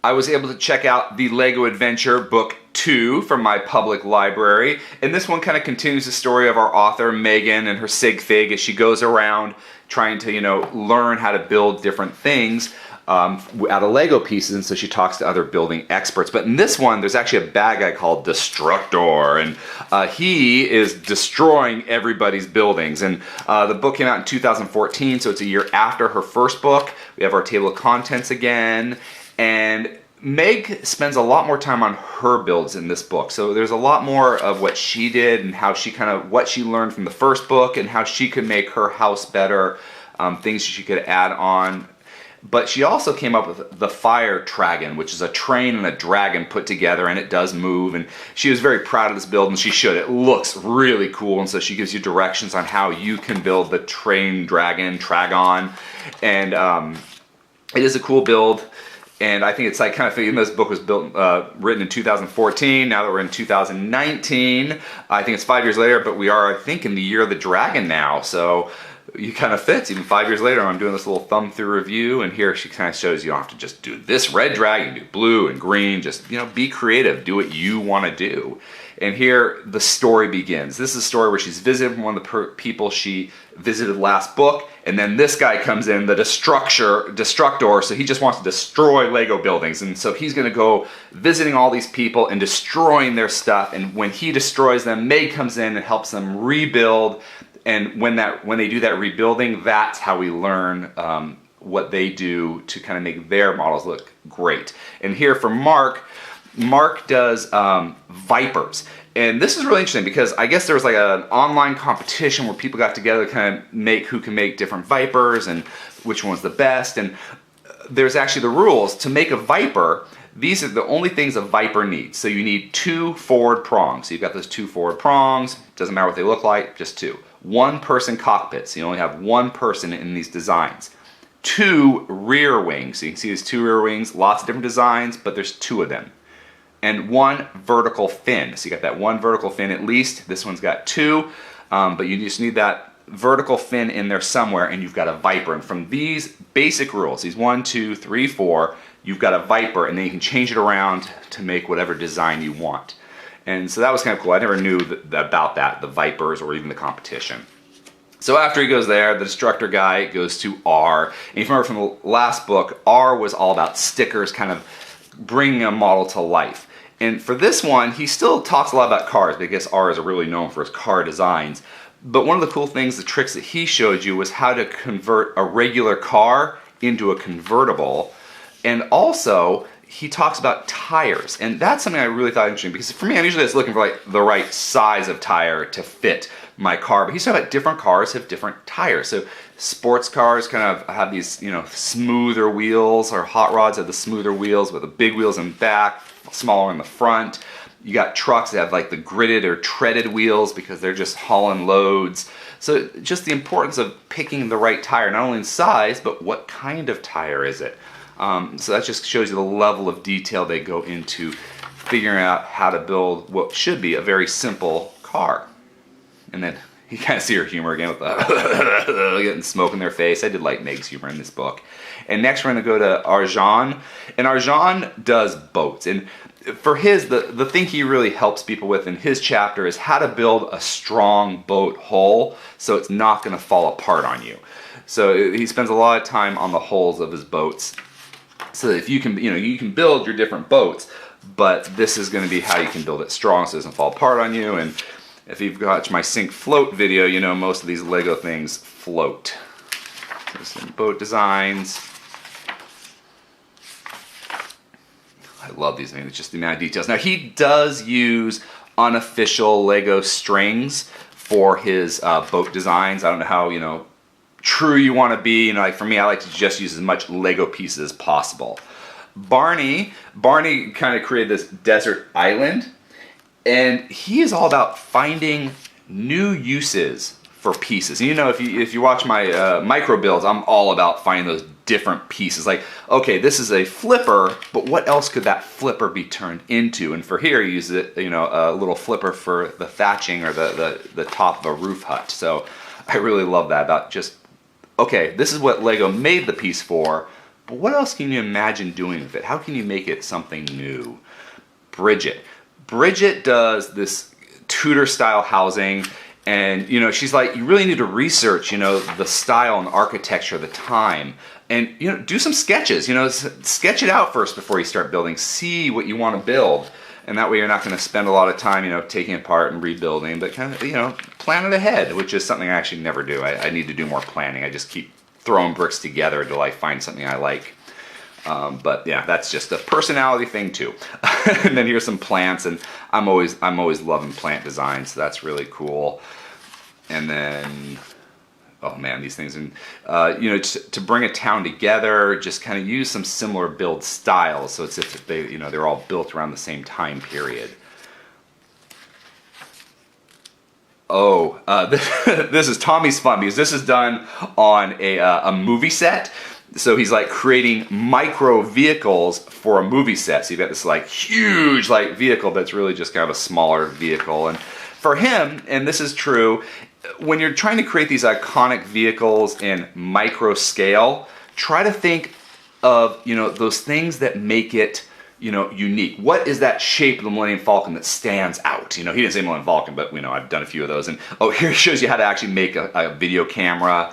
I was able to check out the Lego Adventure Book 2 from my public library. And this one kind of continues the story of our author, Megan, and her sig fig as she goes around trying to, learn how to build different things out of Lego pieces. And so she talks to other building experts. But in this one, there's actually a bad guy called Destructor. And he is destroying everybody's buildings. And the book came out in 2014, so it's a year after her first book. We have our table of contents again. And Meg spends a lot more time on her builds in this book. So there's a lot more of what she did and how she what she learned from the first book and how she could make her house better, things she could add on. But she also came up with the Fire Dragon, which is a train and a dragon put together, and it does move. And she was very proud of this build, and she should. It looks really cool, and so she gives you directions on how you can build the train dragon, Tragon. And it is a cool build. And I think it's like kind of even though this book was written in 2014, now that we're in 2019, I think it's 5 years later, but we are, I think, in the year of the dragon now. So it kind of fits. Even 5 years later, I'm doing this little thumb through review, and here she kind of shows you don't have to just do this red dragon, do blue and green, just, be creative, do what you want to do. And here the story begins. This is a story where she's visiting one of the people she visited last book, and then this guy comes in, the Destructor, so he just wants to destroy Lego buildings. And so he's going to go visiting all these people and destroying their stuff. And when he destroys them, Meg comes in and helps them rebuild. And when they do that rebuilding, that's how we learn what they do to kind of make their models look great. And here for Mark does Vipers. And this is really interesting because I guess there was like an online competition where people got together to kind of make who can make different Vipers and which one's the best. And there's actually the rules. To make a Viper, these are the only things a Viper needs. So you need 2 forward prongs. So you've got those 2 forward prongs. Doesn't matter what they look like, just 2. 1 person cockpit. So you only have 1 person in these designs. 2 rear wings. So you can see these 2 rear wings, lots of different designs, but there's 2 of them. And 1 vertical fin. So you got that 1 vertical fin at least. This one's got 2, but you just need that vertical fin in there somewhere, and you've got a Viper. And from these basic rules, these 1, 2, 3, 4, you've got a Viper, and then you can change it around to make whatever design you want. And so that was kind of cool. I never knew about that, the Vipers or even the competition. So after he goes there, the Destructor guy goes to R. And if you remember from the last book, R was all about stickers, kind of bringing a model to life. And for this one, he still talks a lot about cars, because R is really known for his car designs. But one of the cool things, the tricks that he showed you, was how to convert a regular car into a convertible. And also, he talks about tires. And that's something I really thought interesting, because for me, I'm usually just looking for like the right size of tire to fit my car. But he's talking about different cars have different tires. So sports cars kind of have these, smoother wheels, or hot rods have the smoother wheels with the big wheels in back, smaller in the front. You got trucks that have like the gridded or treaded wheels because they're just hauling loads. So just the importance of picking the right tire, not only in size, but what kind of tire is it. So that just shows you the level of detail they go into figuring out how to build what should be a very simple car. And then you kind of see her humor again with the getting smoke in their face. I did like Meg's humor in this book. And next we're going to go to Arjan. And Arjan does boats. And for his, the thing he really helps people with in his chapter is how to build a strong boat hull so it's not going to fall apart on you. So he spends a lot of time on the hulls of his boats. So that if you can, you can build your different boats, but this is going to be how you can build it strong so it doesn't fall apart on you. And if you've watched my Sink Float video, you know most of these Lego things float. So some boat designs. I love these things, it's just the amount of details. Now he does use unofficial Lego strings for his boat designs. I don't know how, true you want to be. Like for me, I like to just use as much Lego pieces as possible. Barney kind of created this desert island, and he is all about finding new uses for pieces. And if you watch my micro builds, I'm all about finding those different pieces. Like, okay, this is a flipper, but what else could that flipper be turned into? And for here, he uses it, a little flipper for the thatching or the top of a roof hut. So I really love that about just, okay, this is what Lego made the piece for, but what else can you imagine doing with it? How can you make it something new? Bridget. Bridget does this Tudor-style housing, and she's like, you really need to research, the style and architecture of the time, and do some sketches. Sketch it out first before you start building. See what you want to build, and that way you're not going to spend a lot of time, taking it apart and rebuilding. But kind of, plan it ahead, which is something I actually never do. I need to do more planning. I just keep throwing bricks together until I find something I like. But yeah, that's just a personality thing too. And then here's some plants, and I'm always loving plant design, so that's really cool. And then, oh man, these things, and to bring a town together, just kind of use some similar build styles, so it's if they, they're all built around the same time period. Oh, this is Tommy's fun, because this is done on a movie set. So he's like creating micro vehicles for a movie set. So you've got this like huge like vehicle that's really just kind of a smaller vehicle. And for him, and this is true, when you're trying to create these iconic vehicles in micro scale, try to think of, those things that make it, unique. What is that shape of the Millennium Falcon that stands out? He didn't say Millennium Falcon, but I've done a few of those. And here it shows you how to actually make a video camera,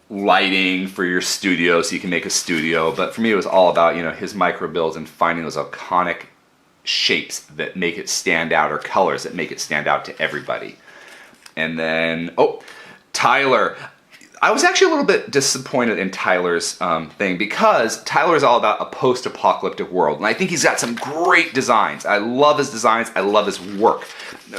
lighting for your studio, so you can make a studio. But for me, it was all about his micro builds and finding those iconic shapes that make it stand out, or colors that make it stand out to everybody. And then Tyler. I was actually a little bit disappointed in Tyler's thing, because Tyler is all about a post-apocalyptic world, and I think he's got some great designs. I love his designs. I love his work.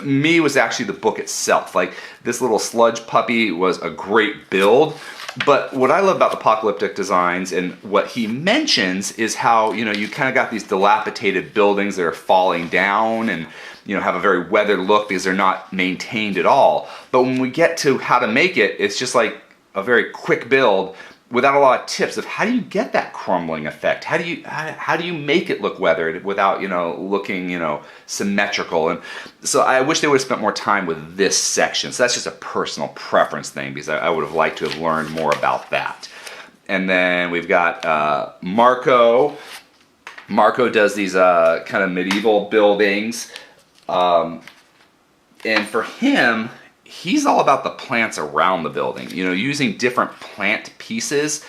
Me was actually the book itself. Like, this little sludge puppy was a great build. But what I love about the apocalyptic designs, and what he mentions, is how you kind of got these dilapidated buildings that are falling down, and have a very weathered look because they're not maintained at all. But when we get to how to make it, it's just like a very quick build without a lot of tips of how do you get that crumbling effect? How do you make it look weathered without looking symmetrical? And so I wish they would have spent more time with this section. So that's just a personal preference thing, because I would have liked to have learned more about that. And then we've got Marco. Marco does these kind of medieval buildings, and for him, he's all about the plants around the building, using different plant pieces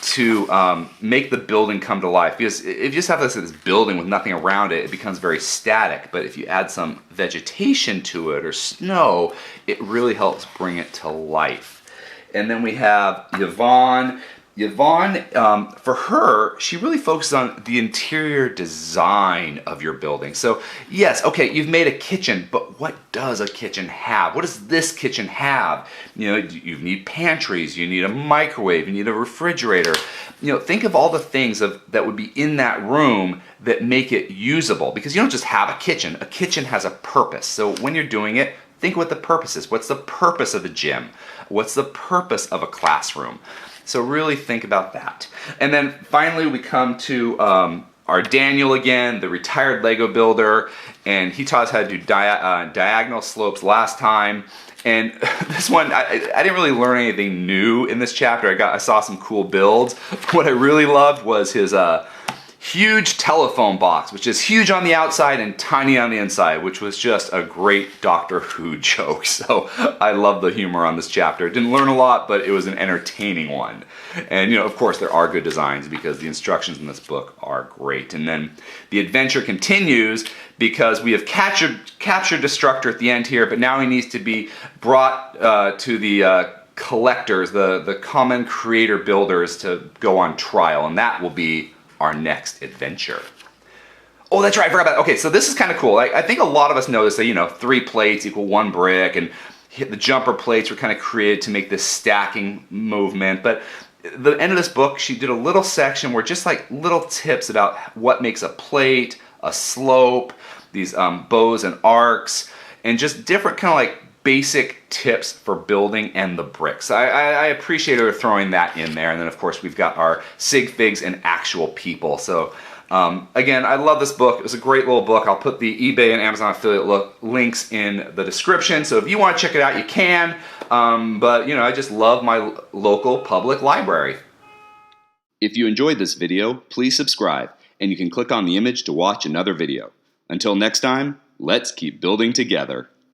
to make the building come to life. Because if you just have this building with nothing around it, it becomes very static. But if you add some vegetation to it, or snow, it really helps bring it to life. And then we have Yvonne. Yvonne, for her, she really focuses on the interior design of your building. So yes, okay, you've made a kitchen, but what does a kitchen have? What does this kitchen have? You need pantries, you need a microwave, you need a refrigerator. Think of all the things that would be in that room that make it usable, because you don't just have a kitchen. A kitchen has a purpose. So when you're doing it, think what the purpose is. What's the purpose of the gym? What's the purpose of a classroom? So really think about that. And then finally we come to our Daniel again, the retired Lego builder, and he taught us how to do diagonal slopes last time. And this one, I didn't really learn anything new in this chapter. I saw some cool builds. What I really loved was his huge telephone box, which is huge on the outside and tiny on the inside, which was just a great Doctor Who joke. So I love the humor on this chapter. Didn't learn a lot, but it was an entertaining one. And of course there are good designs, because the instructions in this book are great. And then the adventure continues, because we have captured Destructor at the end here, but now he needs to be brought to the collectors, the common creator builders, to go on trial, and that will be our next adventure. Oh, that's right, I forgot about it. Okay, so this is kind of cool. I think a lot of us know this, that 3 plates equal 1 brick, and the jumper plates were kind of created to make this stacking movement. But at the end of this book, she did a little section where just like little tips about what makes a plate, a slope, these bows and arcs, and just different kind of like basic tips for building and the bricks. I appreciate her throwing that in there. And then of course we've got our sig figs and actual people. So again, I love this book. It was a great little book. I'll put the eBay and Amazon affiliate links in the description. So if you want to check it out, you can. But I just love my local public library. If you enjoyed this video, please subscribe, and you can click on the image to watch another video. Until next time, let's keep building together.